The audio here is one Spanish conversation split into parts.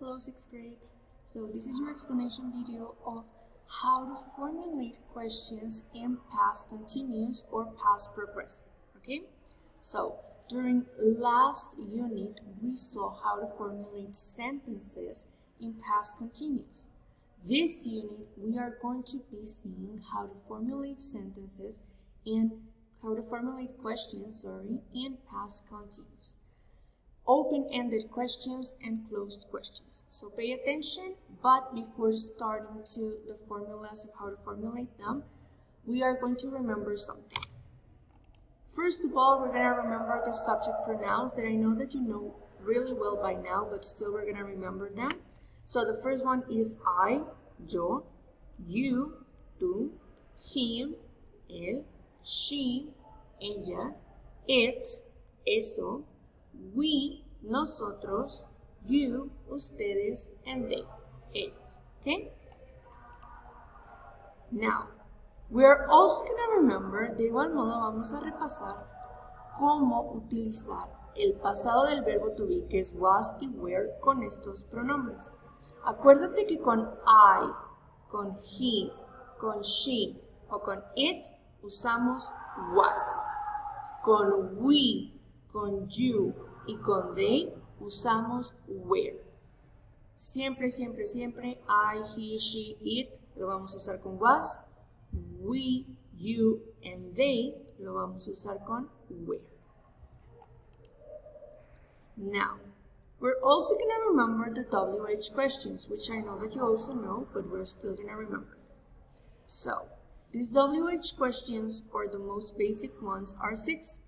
Hello 6th grade. So this is your explanation video of how to formulate questions in past continuous or past progressive. Okay? So during last unit we saw how to formulate sentences in past continuous. This unit we are going to be seeing how to formulate sentences in questions in past continuous. Open-ended questions and closed questions. So pay attention, but before starting to the formulas of how to formulate them, we are going to remember something. First of all, we're going to remember the subject pronouns that I know that you know really well by now, but still we're going to remember them. So the first one is I, yo, you, tú, he, él, she, ella, it, eso, we, nosotros, you, ustedes, and they, ellos. Okay? Now, we're also going to remember, de igual modo vamos a repasar cómo utilizar el pasado del verbo to be, que es was y were, con estos pronombres. Acuérdate que con I, con he, con she o con it usamos was. Con we, con you y con they usamos were. Siempre, siempre, siempre I, he, she, it lo vamos a usar con was. We, you and they lo vamos a usar con were. Now, we're also going to remember the WH questions, which I know that you also know, but we're still going to remember. So, these WH questions, or the most basic ones, are 6.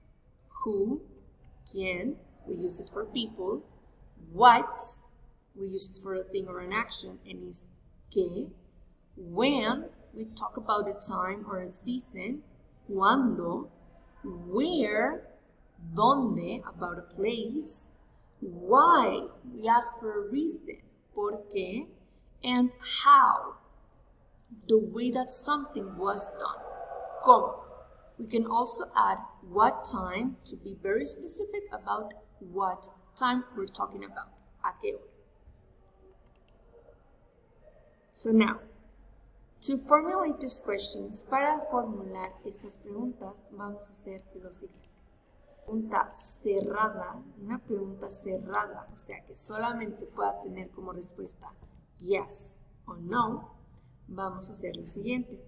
Who, quién, we use it for people. What, we use it for a thing or an action, and is qué. When, we talk about the time or a season. Cuándo. Where, dónde, about a place. Why, we ask for a reason, por qué, and how, the way that something was done, cómo. We can also add what time to be very specific about what time we're talking about, a qué hora. So now, to formulate these questions, para formular estas preguntas, vamos a hacer lo siguiente. Pregunta cerrada, una pregunta cerrada, o sea que solamente pueda tener como respuesta yes o no, vamos a hacer lo siguiente.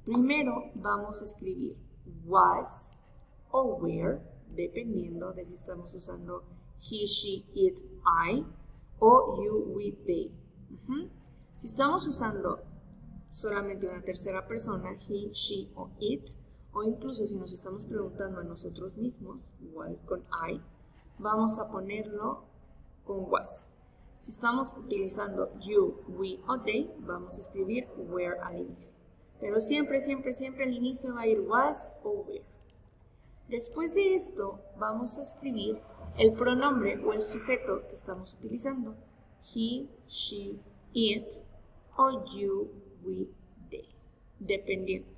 Primero vamos a escribir was o were, dependiendo de si estamos usando he, she, it, I o you, we, they. Si estamos usando solamente una tercera persona, he, she o it, o incluso si nos estamos preguntando a nosotros mismos, igual con I, vamos a ponerlo con was. Si estamos utilizando you, we o they, vamos a escribir were al inicio. Pero siempre, siempre, siempre al inicio va a ir was o were. Después de esto, vamos a escribir el pronombre o el sujeto que estamos utilizando. He, she, it, o you, we, they, dependiendo.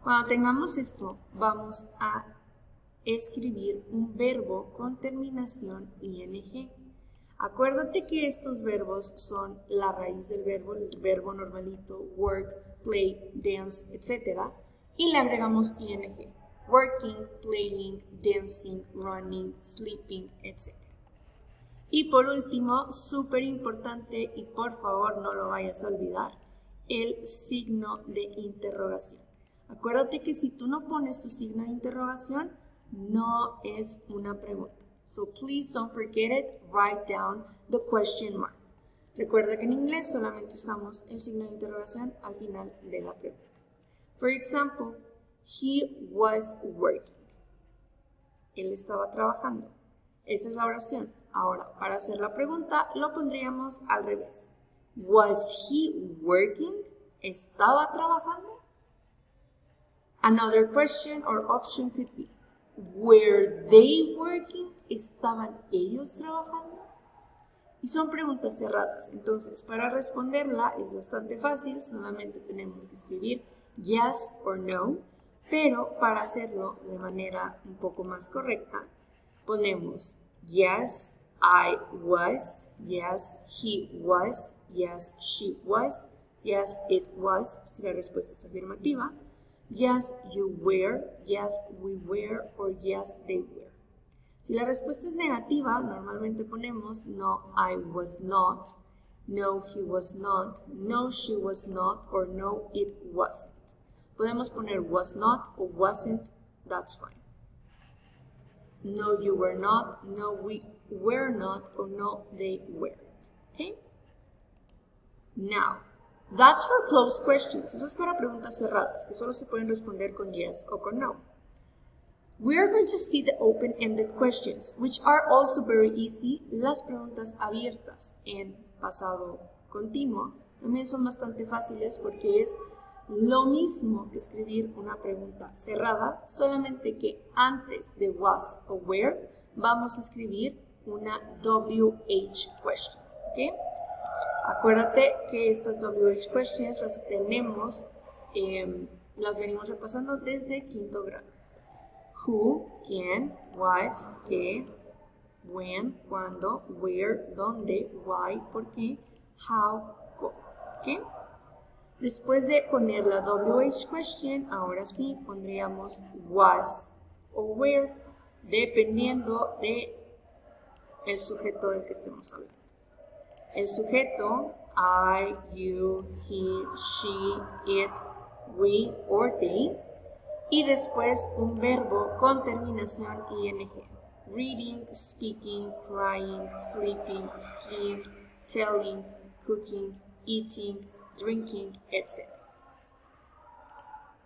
Cuando tengamos esto, vamos a escribir un verbo con terminación ing. Acuérdate que estos verbos son la raíz del verbo, el verbo normalito, work, play, dance, etc. Y le agregamos ing. Working, playing, dancing, running, sleeping, etc. Y por último, súper importante, y por favor no lo vayas a olvidar, el signo de interrogación. Acuérdate que si tú no pones tu signo de interrogación, no es una pregunta. So please don't forget it, write down the question mark. Recuerda que en inglés solamente usamos el signo de interrogación al final de la pregunta. For example, he was working. Él estaba trabajando. Esa es la oración. Ahora, para hacer la pregunta, lo pondríamos al revés. Was he working? ¿Estaba trabajando? Another question or option could be, were they working? ¿Estaban ellos trabajando? Y son preguntas cerradas, entonces para responderla es bastante fácil, solamente tenemos que escribir yes or no, pero para hacerlo de manera un poco más correcta, ponemos yes I was, yes, he was, yes, she was, yes, it was, si la respuesta es afirmativa. Yes, you were, yes, we were, or yes, they were. Si la respuesta es negativa, normalmente ponemos no, I was not, no, he was not, no, she was not, or no, it wasn't. Podemos poner was not or wasn't, that's fine. No, you were not, no, we were not, or no, they weren't. Okay? Now, that's for closed questions. Eso es para preguntas cerradas, que solo se pueden responder con yes o con no. We are going to see the open-ended questions, which are also very easy. Las preguntas abiertas en pasado continuo también son bastante fáciles porque es lo mismo que escribir una pregunta cerrada, solamente que antes de was o where vamos a escribir una WH question. ¿Okay? Acuérdate que estas WH questions las tenemos, las venimos repasando desde quinto grado. Who, quién, what, qué, when, cuándo, where, dónde, why, por qué, how, cómo. ¿Okay? Después de poner la WH question, ahora sí pondríamos was o where, dependiendo de el sujeto del que estemos hablando. El sujeto, I, you, he, she, it, we, or they. Y después un verbo con terminación ing. Reading, speaking, crying, sleeping, skiing, telling, cooking, eating, drinking, etc.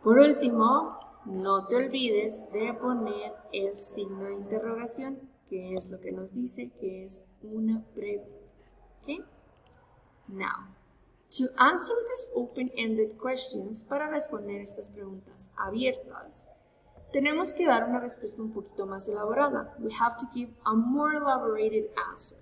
Por último, no te olvides de poner el signo de interrogación, que es lo que nos dice que es una pregunta. ¿Okay? Now, to answer these open-ended questions, para responder estas preguntas abiertas, tenemos que dar una respuesta un poquito más elaborada. We have to give a more elaborated answer.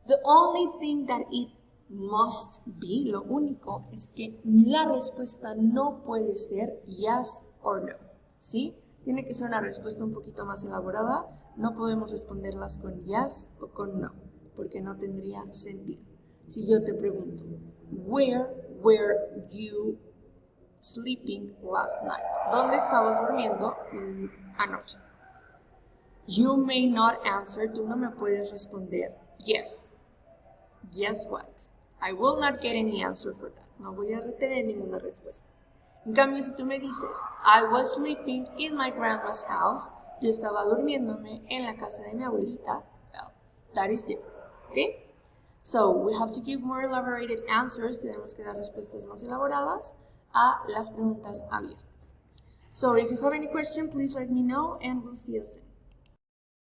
The only thing that it must be, lo único, es que la respuesta no puede ser yes or no, ¿sí? Tiene que ser una respuesta un poquito más elaborada. No podemos responderlas con yes o con no, porque no tendría sentido. Si yo te pregunto, where were you sleeping last night? ¿Dónde estabas durmiendo anoche? You may not answer, tú no me puedes responder yes. Guess what? I will not get any answer for that. No voy a retener ninguna respuesta. En cambio, si tú me dices, I was sleeping in my grandma's house, yo estaba durmiéndome en la casa de mi abuelita, well, that is different, ¿okay? So, we have to give more elaborated answers, tenemos que dar respuestas más elaboradas a las preguntas abiertas. So, if you have any question, please let me know and we'll see you soon.